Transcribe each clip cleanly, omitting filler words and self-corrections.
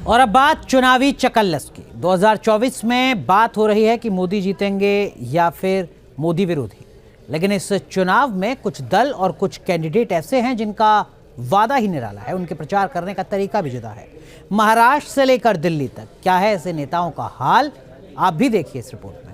और अब बात चुनावी चकल्लस की। 2024 में बात हो रही है कि मोदी जीतेंगे या फिर मोदी विरोधी। लेकिन इस चुनाव में कुछ दल और कुछ कैंडिडेट ऐसे हैं जिनका वादा ही निराला है, उनके प्रचार करने का तरीका भी जुदा है। महाराष्ट्र से लेकर दिल्ली तक क्या है ऐसे नेताओं का हाल, आप भी देखिए इस रिपोर्ट में।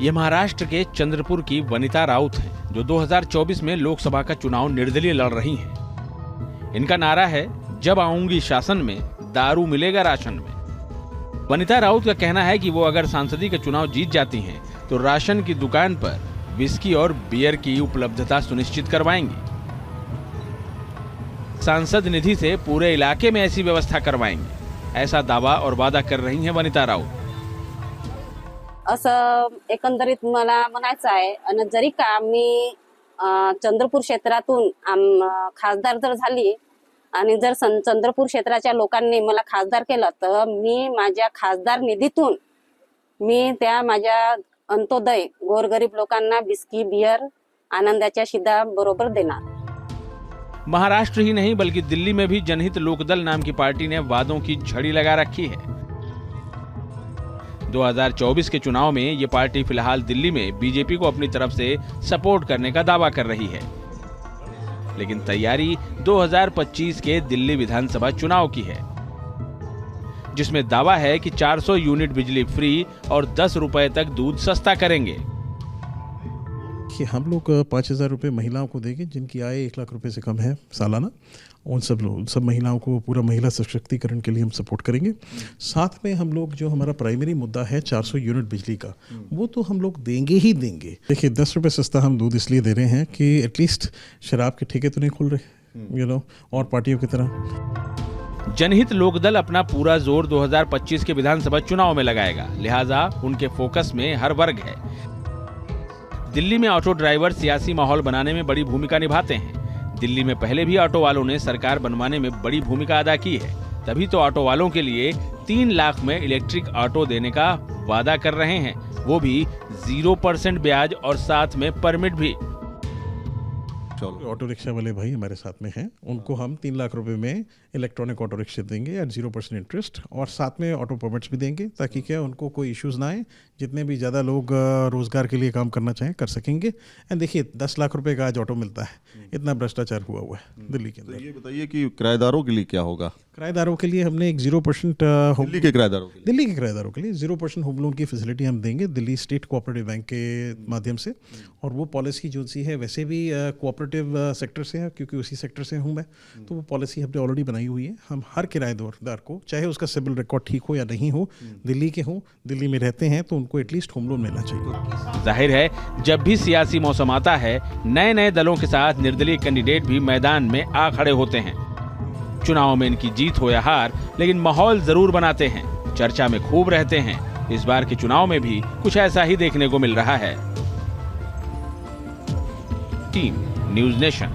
ये महाराष्ट्र के चंद्रपुर की वनिता राउत हैं, जो 2024 में लोकसभा का चुनाव निर्दलीय लड़ रही हैं। इनका नारा है, जब आऊंगी शासन में, दारू मिलेगा राशन में। वनिता राउत का कहना है कि वो अगर सांसदी का चुनाव जीत जाती हैं, तो राशन की दुकान पर विस्की और बियर की उपलब्धता सुनिश्चित करवाएंगी। सांसद निधि से पूरे इलाके में ऐसी व्यवस्था करवाएंगे, ऐसा दावा और वादा कर रही हैं वनिता राउत। असं एकंदरीत मला म्हणायचं आहे। आणि जरी का मी चंद्रपूर क्षेत्रातून खासदार जर झाली आणि जर चंद्रपूर क्षेत्राच्या लोकांनी मला खासदार केलं, तर मी माझ्या खासदार निधीतून मी त्या माझ्या अंत्योदय गोरगरीब लोकांना बिस्की बियर आनंदाच्या शिधा बरोबर देणार। महाराष्ट्र ही नहीं बल्कि दिल्ली में भी जनहित लोकदल नाम की पार्टी ने वादों की झड़ी लगा रखी है। 2024 के चुनाव में ये पार्टी फिलहाल दिल्ली में बीजेपी को अपनी तरफ से सपोर्ट करने का दावा कर रही है, लेकिन तैयारी 2025 के दिल्ली विधानसभा चुनाव की है, जिसमें दावा है कि 400 यूनिट बिजली फ्री और 10 रुपए तक दूध सस्ता करेंगे। कि हम लोग 5,000 रुपये महिलाओं को देंगे जिनकी आय 1 लाख रुपए से कम है सालाना। उन सब महिलाओं को पूरा महिला सशक्तिकरण के लिए हम सपोर्ट करेंगे। साथ में हम लोग जो हमारा प्राइमरी मुद्दा है 400 यूनिट बिजली का, वो तो हम लोग देंगे ही देंगे। देखिए 10 रुपये सस्ता हम दूध इसलिए दे रहे हैं कि एटलीस्ट शराब के ठेके तो नहीं खुल रहे, और पार्टियों की तरह। जनहित लोकदल अपना पूरा जोर 2025 के विधानसभा चुनाव में लगाएगा, लिहाजा उनके फोकस में हर वर्ग है। दिल्ली में ऑटो ड्राइवर सियासी माहौल बनाने में बड़ी भूमिका निभाते हैं। दिल्ली में पहले भी ऑटो वालों ने सरकार बनवाने में बड़ी भूमिका अदा की है, तभी तो ऑटो वालों के लिए 3 लाख में इलेक्ट्रिक ऑटो देने का वादा कर रहे हैं, वो भी 0% ब्याज और साथ में परमिट भी। ऑटो रिक्शा वाले भाई हमारे साथ में हैं, उनको हम 3 लाख रुपए में इलेक्ट्रॉनिक ऑटो रिक्शा देंगे एट 0% इंटरेस्ट, और साथ में ऑटो परमिट्स भी देंगे, ताकि क्या उनको कोई इश्यूज ना आए। जितने भी ज़्यादा लोग रोजगार के लिए काम करना चाहें कर सकेंगे। एंड देखिए 10 लाख रुपए का आज ऑटो मिलता है, इतना भ्रष्टाचार हुआ हुआ है दिल्ली के अंदर। तो ये बताइए कि किराएदारों के लिए क्या होगा? किराएदारों के लिए हमने एक 0% दिल्ली के किराएदारों के लिए 0% होम लोन की फैसिलिटी हम देंगे दिल्ली स्टेट कोऑपरेटिव बैंक के माध्यम से। और वो पॉलिसी जो सी है वैसे भी कोऑपरेटिव सेक्टर से है, क्योंकि उसी सेक्टर से हूँ मैं, तो वो पॉलिसी हमने ऑलरेडी बनाई हुई है। हम हर किराएदार को, चाहे उसका सिविल रिकॉर्ड ठीक हो या नहीं हो, दिल्ली के हों, दिल्ली में रहते हैं, तो उनको एटलीस्ट होम लोन मिलना चाहिए। जाहिर है, जब भी सियासी मौसम आता है, नए नए दलों के साथ निर्दलीय कैंडिडेट भी मैदान में आ खड़े होते हैं। चुनाव में इनकी जीत हो या हार, लेकिन माहौल जरूर बनाते हैं, चर्चा में खूब रहते हैं। इस बार के चुनाव में भी कुछ ऐसा ही देखने को मिल रहा है। Team news nation.